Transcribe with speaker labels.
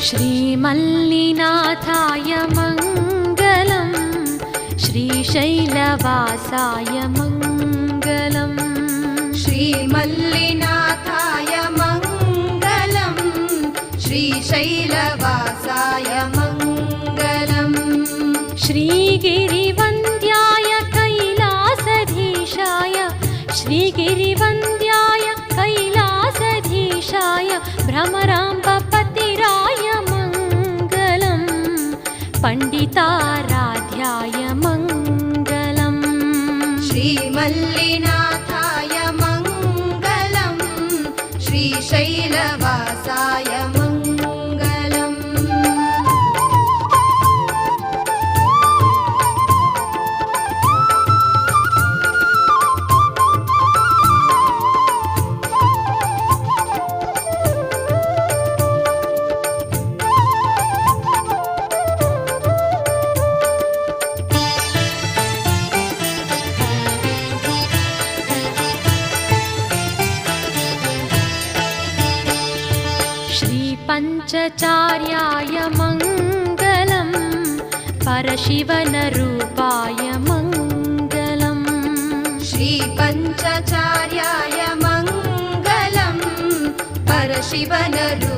Speaker 1: श्रीमल्लिनाथाय मङ्गलं श्रीशैलवासाय मङ्गलम्
Speaker 2: श्रीमल्लिनाथाय मङ्गलं श्रीशैलवासाय मङ्गलम्
Speaker 1: श्रीगिरिवन्द्याय कैलासधीशाय श्रीगिरिवन्द्याय कैलासधीशाय भ्रमराम्बपतिराय मङ्गलम् पण्डिताराध्याय मङ्गलम्
Speaker 2: श्रीमल्लिनाथाय मङ्गलं श्रीशैलवासाय मङ्गलम्
Speaker 1: श्रीपञ्चचार्याय मङ्गलं परशिवनरूपाय मङ्गलम्
Speaker 2: श्रीपञ्चचार्याय मङ्गलं परशिवनरूपाय